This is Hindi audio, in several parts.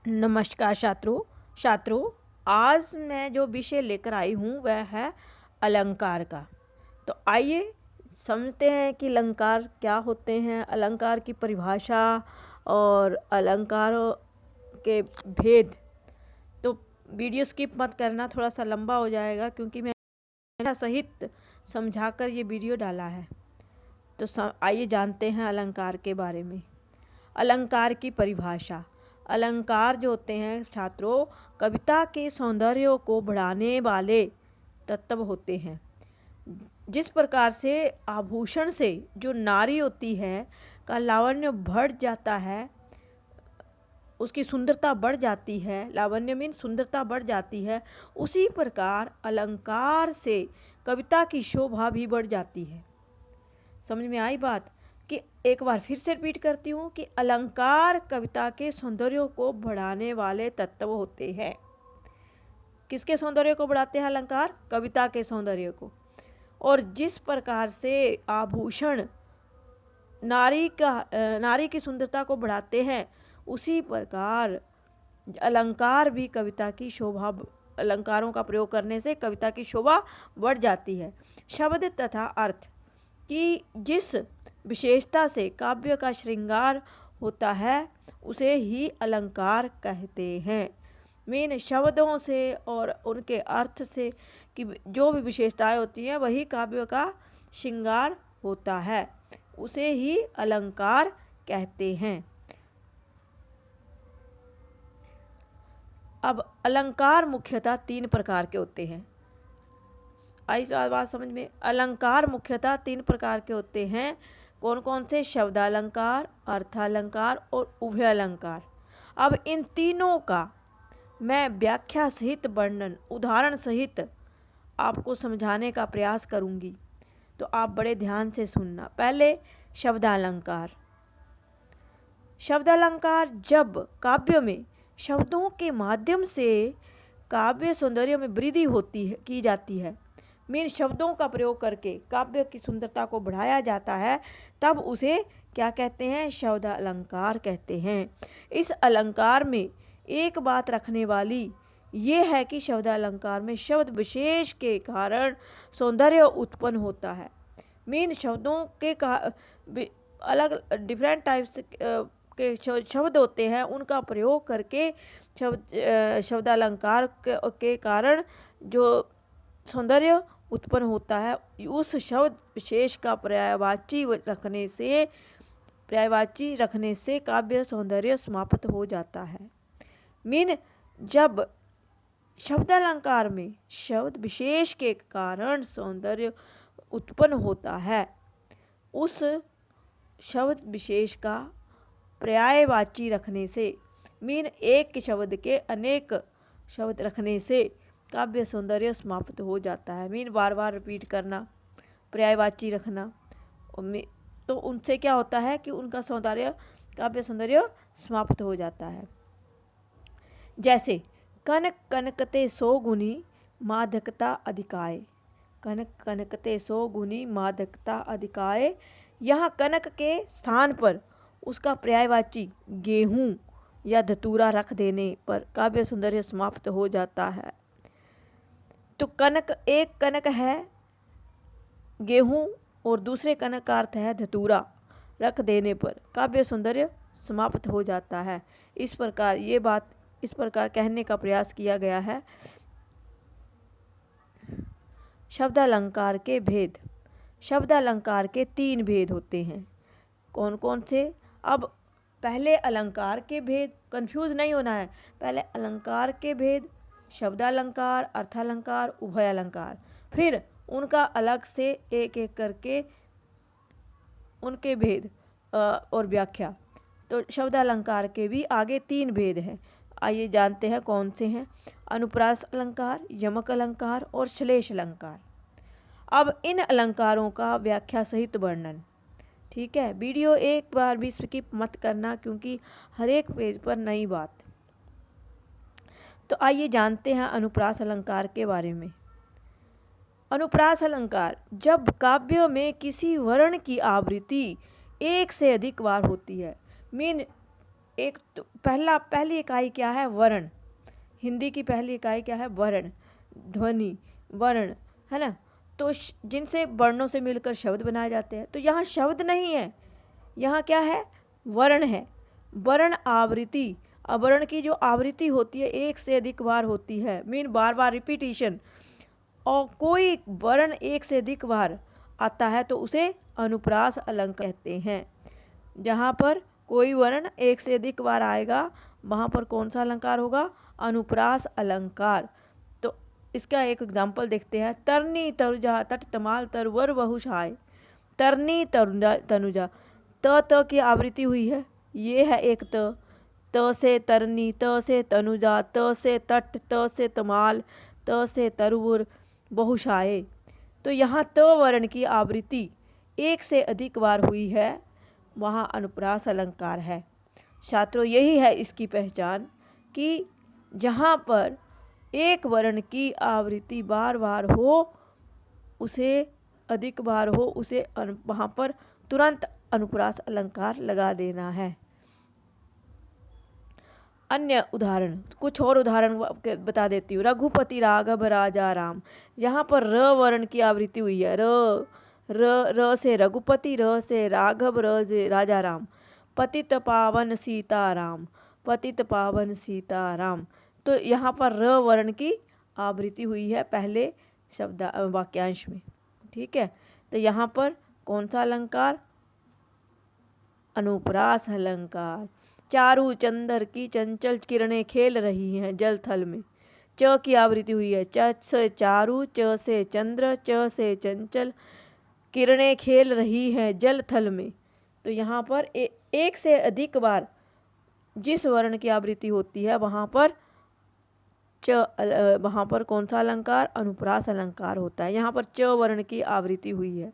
नमस्कार छात्रों। आज मैं जो विषय लेकर आई हूँ वह है अलंकार का। तो आइए समझते हैं कि अलंकार क्या होते हैं, अलंकार की परिभाषा और अलंकार के भेद। तो वीडियो स्किप मत करना, थोड़ा सा लंबा हो जाएगा क्योंकि मैं सहित समझाकर ये वीडियो डाला है। तो आइए जानते हैं अलंकार के बारे में। अलंकार की परिभाषा। अलंकार जो होते हैं छात्रों, कविता के सौंदर्य को बढ़ाने वाले तत्व होते हैं। जिस प्रकार से आभूषण से जो नारी होती है का लावण्य बढ़ जाता है, उसकी सुंदरता बढ़ जाती है, लावण्य मीन सुंदरता बढ़ जाती है, उसी प्रकार अलंकार से कविता की शोभा भी बढ़ जाती है। समझ में आई बात? कि एक बार फिर से रिपीट करती हूँ कि अलंकार कविता के सौंदर्य को बढ़ाने वाले तत्व होते हैं। किसके सौंदर्य को बढ़ाते हैं अलंकार? कविता के सौंदर्य को। और जिस प्रकार से आभूषण नारी की सुंदरता को बढ़ाते हैं, उसी प्रकार अलंकार भी कविता की शोभा, अलंकारों का प्रयोग करने से कविता की शोभा बढ़ जाती है। शब्द तथा अर्थ की जिस विशेषता से काव्य का श्रृंगार होता है उसे ही अलंकार कहते हैं। मीन शब्दों से और उनके अर्थ से कि जो भी विशेषताएं होती हैं वही काव्य का श्रृंगार होता है, उसे ही अलंकार कहते हैं। अब अलंकार मुख्यतः 3 प्रकार के होते हैं। आई बात समझ में? अलंकार मुख्यतः 3 प्रकार के होते हैं। कौन कौन से? शब्दालंकार, अर्थालंकार और उभय अलंकार। अब इन तीनों का मैं व्याख्या सहित वर्णन, उदाहरण सहित आपको समझाने का प्रयास करूंगी, तो आप बड़े ध्यान से सुनना। पहले शब्दालंकार। शब्दालंकार जब काव्य में शब्दों के माध्यम से काव्य सौंदर्य में वृद्धि होती है, की जाती है, मीन शब्दों का प्रयोग करके काव्य की सुंदरता को बढ़ाया जाता है, तब उसे क्या कहते हैं? शब्द अलंकार कहते हैं। इस अलंकार में एक बात रखने वाली ये है कि शब्द अलंकार में शब्द विशेष के कारण सौंदर्य उत्पन्न होता है। मीन शब्दों के अलग डिफरेंट टाइप्स के शब्द होते हैं, उनका प्रयोग करके शब्द अलंकार के कारण जो सौंदर्य उत्पन्न होता है, उस शब्द विशेष का पर्यायवाची रखने से काव्य सौंदर्य समाप्त हो जाता है। मीन जब शब्द अलंकार में शब्द विशेष के कारण सौंदर्य उत्पन्न होता है, उस शब्द विशेष का पर्यायवाची रखने से, मीन एक शब्द के अनेक शब्द रखने से काव्य सौंदर्य समाप्त हो जाता है। मीन बार बार रिपीट करना, पर्यायवाची रखना, तो उनसे क्या होता है कि उनका सौंदर्य, काव्य सौंदर्य समाप्त हो जाता है। जैसे कनक कनकते 100 गुनी मादकता अधिकाय। कनक कनकते 100 गुनी मादकता अधिकाय। यहाँ कनक के स्थान पर उसका पर्यायवाची गेहूं या धतूरा रख देने पर काव्य सौंदर्य समाप्त हो जाता है। तो कनक, एक कनक है गेहूं और दूसरे कनक का अर्थ है धतूरा, रख देने पर काव्य सौंदर्य समाप्त हो जाता है। इस प्रकार ये बात इस प्रकार कहने का प्रयास किया गया है। शब्दालंकार के भेद। शब्दालंकार के 3 भेद होते हैं। कौन कौन से? अब पहले अलंकार के भेद, कंफ्यूज नहीं होना है। पहले अलंकार के भेद, शब्दालंकार, अर्थालंकार, उभय अलंकार, फिर उनका अलग से एक एक करके उनके भेद और व्याख्या। तो शब्दालंकार के भी आगे 3 भेद हैं। आइए जानते हैं कौन से हैं। अनुप्रास अलंकार, यमक अलंकार और श्लेष अलंकार। अब इन अलंकारों का व्याख्या सहित वर्णन। ठीक है, वीडियो एक बार भी स्किप मत करना क्योंकि हर एक पेज पर नई बात। तो आइए जानते हैं अनुप्रास अलंकार के बारे में। अनुप्रास अलंकार जब काव्य में किसी वर्ण की आवृत्ति एक से अधिक बार होती है, मीन एक तो पहली इकाई क्या है? वर्ण। हिंदी की पहली इकाई क्या है? वर्ण, ध्वनि, वर्ण, है ना। तो जिनसे वर्णों से मिलकर शब्द बनाए जाते हैं। तो यहाँ शब्द नहीं है, यहाँ क्या है? वर्ण है। वर्ण आवृत्ति, अवर्ण की जो आवृत्ति होती है एक से अधिक बार होती है, मीन बार बार रिपीटिशन। और कोई वर्ण एक से अधिक बार आता है तो उसे अनुप्रास अलंकार कहते हैं। जहाँ पर कोई वर्ण एक से अधिक बार आएगा वहाँ पर कौन सा अलंकार होगा? अनुप्रास अलंकार। तो इसका एक एग्जाम्पल देखते हैं। तरनी तरुजा तट तमाल तरवर बहुशाय। तरनी तनुजा, त की आवृत्ति हुई है, ये है एक त से तरनी, त से तनुजा, त से तट, त से तमाल, त से तरुवर बहुशाये। तो यहाँ त वर्ण की आवृत्ति एक से अधिक बार हुई है, वहाँ अनुप्रास अलंकार है। छात्रों, यही है इसकी पहचान कि जहाँ पर एक वर्ण की आवृत्ति बार बार हो, उसे अधिक बार हो, उसे वहाँ पर तुरंत अनुप्रास अलंकार लगा देना है। अन्य उदाहरण, कुछ और उदाहरण बता देती हूँ। रघुपति राघव राजा राम, यहाँ पर र वर्ण की आवृत्ति हुई है। र से रघुपति, र से राघव, र से राजा राम। पतित पावन सीताराम, पतित पावन सीताराम। तो यहाँ पर र वर्ण की आवृत्ति हुई है पहले शब्द वाक्यांश में। ठीक है, तो यहाँ पर कौन सा अलंकार? अनुप्रास अलंकार। चारु चंद्र की चंचल किरणें खेल रही हैं जल थल में। च की आवृत्ति हुई है। च से चारु, च से चंद्र, च से चंचल, किरणें खेल रही हैं जल थल में। तो यहाँ पर एक से अधिक बार जिस वर्ण की आवृत्ति होती है वहाँ पर कौन सा अलंकार? अनुप्रास अलंकार होता है। यहाँ पर च वर्ण की आवृत्ति हुई है।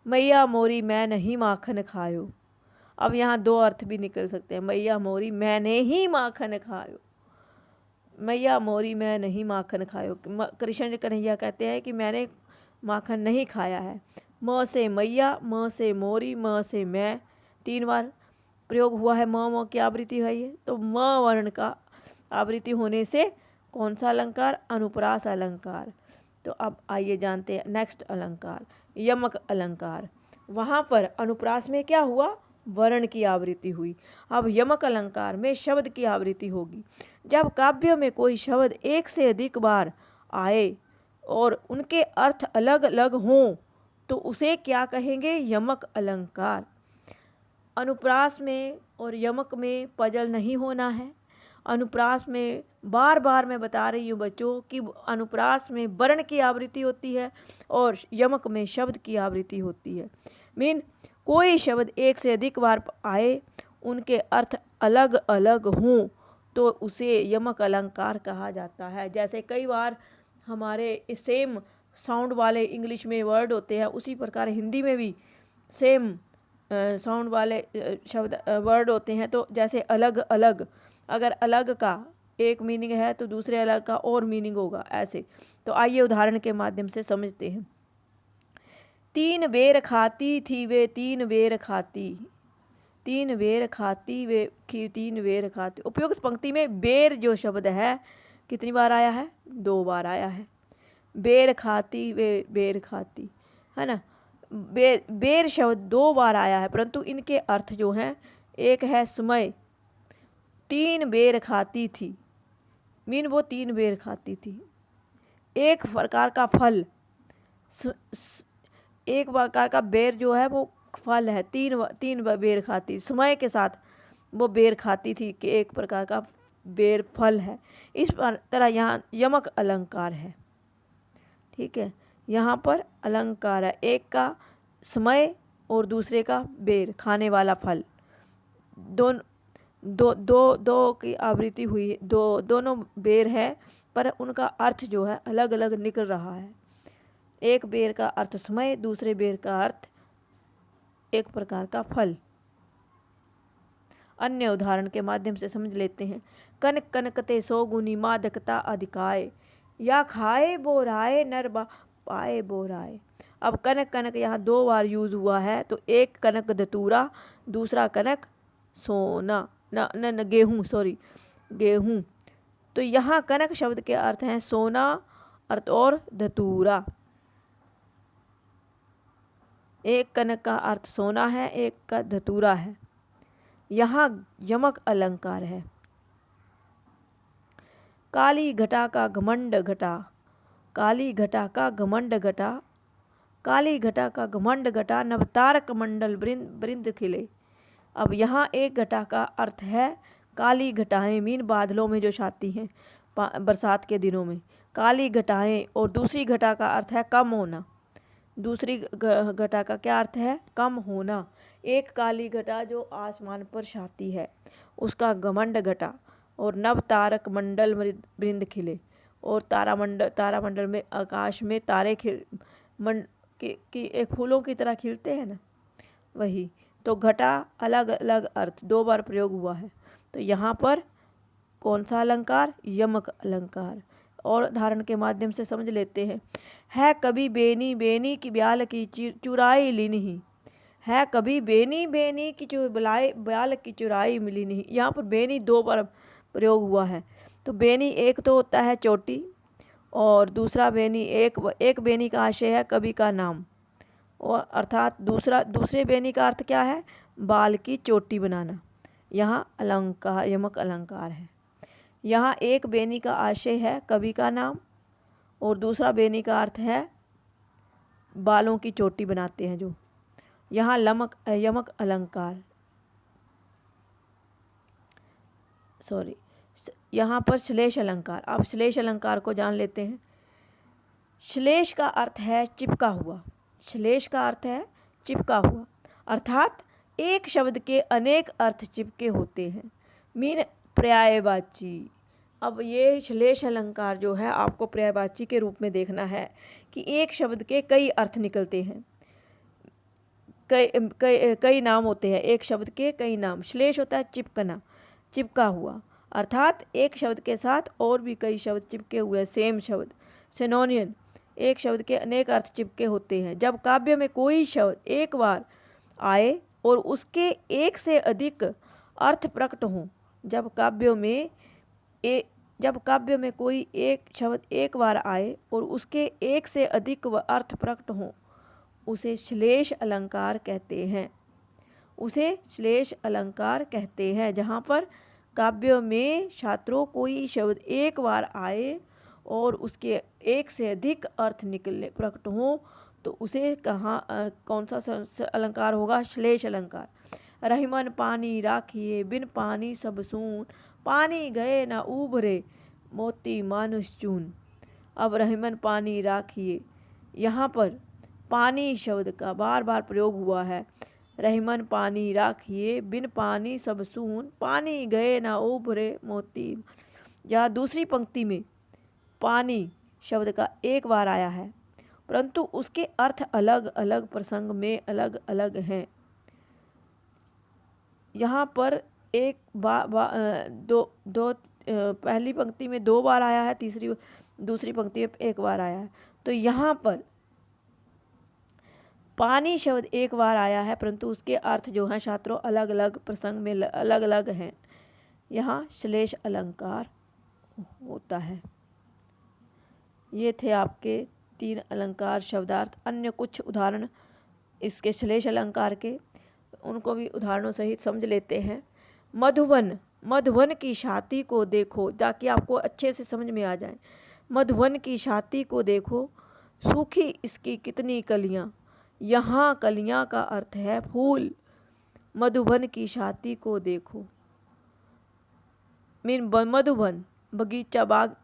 मैया मोरी मैं नहीं माखन खायो। अब यहाँ दो अर्थ भी निकल सकते हैं। मैया मोरी मैंने ही माखन खायो, मैया मोरी मैं नहीं माखन खायो। कृष्ण कन्हैया कहते हैं कि मैंने माखन नहीं खाया है। म से मैया, म से मोरी, म से मैं, 3 बार प्रयोग हुआ है। म की आवृत्ति है ये। तो म वर्ण का आवृत्ति होने से कौन सा अलंकार? अनुप्रास अलंकार। तो अब आइए जानते हैं नेक्स्ट अलंकार, यमक अलंकार। वहाँ पर अनुप्रास में क्या हुआ? वर्ण की आवृत्ति हुई। अब यमक अलंकार में शब्द की आवृत्ति होगी। जब काव्य में कोई शब्द एक से अधिक बार आए और उनके अर्थ अलग अलग हों तो उसे क्या कहेंगे? यमक अलंकार। अनुप्रास में और यमक में पजल नहीं होना है। अनुप्रास में बार बार मैं बता रही हूँ बच्चों कि अनुप्रास में वर्ण की आवृत्ति होती है और यमक में शब्द की आवृत्ति होती है। मीन कोई शब्द एक से अधिक बार आए, उनके अर्थ अलग अलग हों तो उसे यमक अलंकार कहा जाता है। जैसे कई बार हमारे सेम साउंड वाले इंग्लिश में वर्ड होते हैं, उसी प्रकार हिंदी में भी सेम साउंड वाले शब्द वर्ड होते हैं। तो जैसे अलग अलग, अगर अलग का एक मीनिंग है तो दूसरे अलग का और मीनिंग होगा, ऐसे। तो आइए उदाहरण के माध्यम से समझते हैं। 3 बेर खाती थी वे 3 बेर खाती, 3 बेर खाती वे 3 बेर खाती। उपयुक्त पंक्ति में बेर जो शब्द है कितनी बार आया है? 2 बार आया है। बेर खाती वे बेर खाती, है ना। बेर शब्द 2 बार आया है, परंतु इनके अर्थ जो हैं, एक है समय। 3 बेर खाती थी, मीन वो 3 बेर खाती थी। एक प्रकार का फल, एक प्रकार का बेर जो है वो फल है। 3 बेर खाती, समय के साथ वो बेर खाती थी कि एक प्रकार का बेर फल है। इस तरह यहाँ यमक अलंकार है। ठीक है, यहाँ पर अलंकार है, एक का समय और दूसरे का बेर, खाने वाला फल। दो की आवृत्ति हुई, दोनों बेर है पर उनका अर्थ जो है अलग अलग निकल रहा है। एक बेर का अर्थ समय, दूसरे बेर का अर्थ एक प्रकार का फल। अन्य उदाहरण के माध्यम से समझ लेते हैं। कनक कनकते 100 गुनी मादकता अधिकाय, या खाए बोराए नर पाए बोराए। अब कनक कनक यहाँ 2 बार यूज हुआ है, तो एक कनक धतूरा, दूसरा कनक सोना। न गेहूँ, सॉरी, गेहूँ। तो यहाँ कनक शब्द के अर्थ हैं सोना अर्थ और धतूरा। एक कनक का अर्थ सोना है, एक का धतूरा है। यहाँ यमक अलंकार है। काली घटा का घमंड घटा, काली घटा का घमंड घटा, काली घटा का घमंड घटा, नवतारक मंडल बृंद बृंद खिले। अब यहाँ एक घटा का अर्थ है काली घटाएं, मीन बादलों में जो छाती हैं बरसात के दिनों में, काली घटाएं। और दूसरी घटा का अर्थ है कम होना। दूसरी घटा का क्या अर्थ है? कम होना। एक काली घटा जो आसमान पर छाती है उसका घमंड घटा। और नव तारक मंडल बृंद खिले, और तारामंडल में आकाश में तारे की एक फूलों की तरह खिलते हैं ना, वही। तो घटा अलग अलग अर्थ 2 बार प्रयोग हुआ है। तो यहाँ पर कौन सा अलंकार? यमक अलंकार। और उदाहरण के माध्यम से समझ लेते हैं। है कभी बेनी बेनी की ब्याल की चुराई ली नहीं, है कभी बेनी बेनी की ब्याल की चुराई मिली नहीं। यहाँ पर बेनी 2 बार प्रयोग हुआ है। तो बेनी एक तो होता है चोटी, और दूसरा बेनी एक बेनी का आशय है कवि का नाम, और अर्थात दूसरे बेनी का अर्थ क्या है? बाल की चोटी बनाना। यहाँ अलंकार यमक अलंकार है। यहाँ एक बेनी का आशय है कवि का नाम, और दूसरा बेनी का अर्थ है बालों की चोटी बनाते हैं जो। यहाँ यमक अलंकार, सॉरी, यहाँ पर श्लेष अलंकार। अब श्लेष अलंकार को जान लेते हैं। श्लेष का अर्थ है चिपका हुआ। श्लेष का अर्थ है चिपका हुआ, अर्थात एक शब्द के अनेक अर्थ चिपके होते हैं, मीन पर्यायवाची। अब ये श्लेष अलंकार जो है आपको पर्यायवाची के रूप में देखना है कि एक शब्द के कई अर्थ निकलते हैं, कई नाम होते हैं, एक शब्द के कई नाम। श्लेष होता है चिपकना, चिपका हुआ, अर्थात एक शब्द के साथ और भी कई शब्द चिपके हुए, सेम शब्द, सिनोनियन। एक शब्द के अनेक अर्थ चिपके होते हैं। जब काव्य में कोई शब्द एक बार आए और उसके एक से अधिक अर्थ प्रकट हों, जब काव्य में कोई एक शब्द एक बार आए और उसके एक से अधिक अर्थ प्रकट हों, उसे श्लेष अलंकार कहते हैं। उसे श्लेष अलंकार कहते हैं। जहाँ पर काव्य में छात्रों कोई शब्द एक बार आए और उसके एक से अधिक अर्थ निकले प्रकट हों, तो उसे कौन सा अलंकार होगा? श्लेष अलंकार। रहीमन पानी राखिए बिन पानी सब सून, पानी गए ना उभरे मोती मानुष चून। अब रहीमन पानी राखिए, यहाँ पर पानी शब्द का बार बार प्रयोग हुआ है। रहीमन पानी राखिए बिन पानी सब सून, पानी गए ना उभरे मोती। जहाँ दूसरी पंक्ति में पानी शब्द का एक बार आया है, परंतु उसके अर्थ अलग अलग प्रसंग में अलग अलग हैं। यहाँ पर पहली पंक्ति में 2 बार आया है, दूसरी पंक्ति में 1 बार आया है। तो यहाँ पर पानी शब्द एक बार आया है, परंतु उसके अर्थ जो हैं छात्रों अलग अलग प्रसंग में अलग अलग हैं। यहाँ श्लेष अलंकार होता है। ये थे आपके 3 अलंकार शब्दार्थ। अन्य कुछ उदाहरण इसके श्लेष अलंकार के, उनको भी उदाहरणों सहित समझ लेते हैं। मधुवन, मधुवन की छाती को देखो, ताकि आपको अच्छे से समझ में आ जाए। मधुवन की छाती को देखो, सूखी इसकी कितनी कलियां। यहाँ कलियां का अर्थ है फूल। मधुवन की छाती को देखो, मीन मधुवन बगीचा, बाग,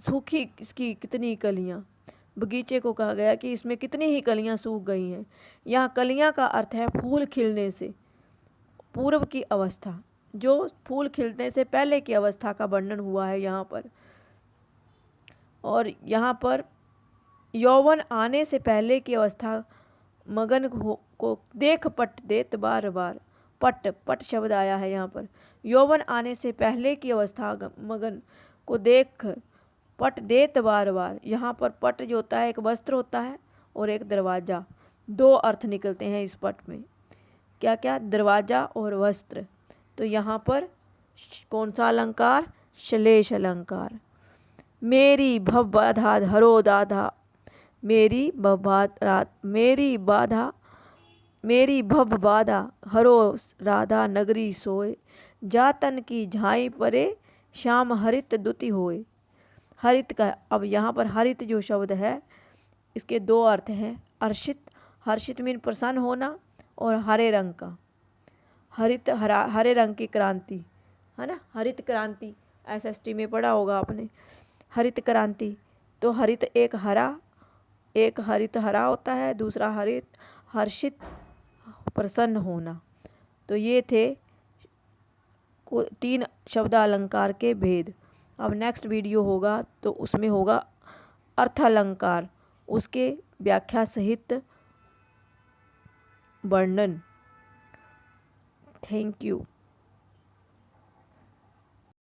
सूखी इसकी कितनी कलियां। बगीचे को कहा गया कि इसमें कितनी ही कलियां सूख गई हैं। यहाँ कलियां का अर्थ है फूल खिलने से पूर्व की अवस्था, जो फूल खिलने से पहले की अवस्था का वर्णन हुआ है यहाँ पर। और यहाँ पर यौवन आने से पहले की अवस्था, मगन को देख पट देत बार बार। पट शब्द आया है यहाँ पर। यौवन आने से पहले की अवस्था मगन को देख पट देत बार बार। यहाँ पर पट जो होता है एक वस्त्र होता है और एक दरवाज़ा, 2 अर्थ निकलते हैं इस पट में। क्या क्या, दरवाजा और वस्त्र। तो यहाँ पर कौन सा अलंकार, श्लेष अलंकार। मेरी भव बाधा धरो दाधा, मेरी भव बाधा हरो राधा नगरी सोए, जातन की झाई परे श्याम हरित दुति होए। हरित का, अब यहाँ पर हरित जो शब्द है इसके दो अर्थ हैं। हर्षित, हर्षित मीन प्रसन्न होना, और हरे रंग का, हरित हरा, हरे रंग की क्रांति है ना, हरित क्रांति SST में पढ़ा होगा आपने, हरित क्रांति। तो हरित एक हरा, एक हरित हरा होता है, दूसरा हरित हर्षित प्रसन्न होना। तो ये थे 3 शब्द अलंकार के भेद। अब नेक्स्ट वीडियो होगा तो उसमें होगा अर्थ अलंकार, उसके व्याख्या सहित वर्णन। Thank you.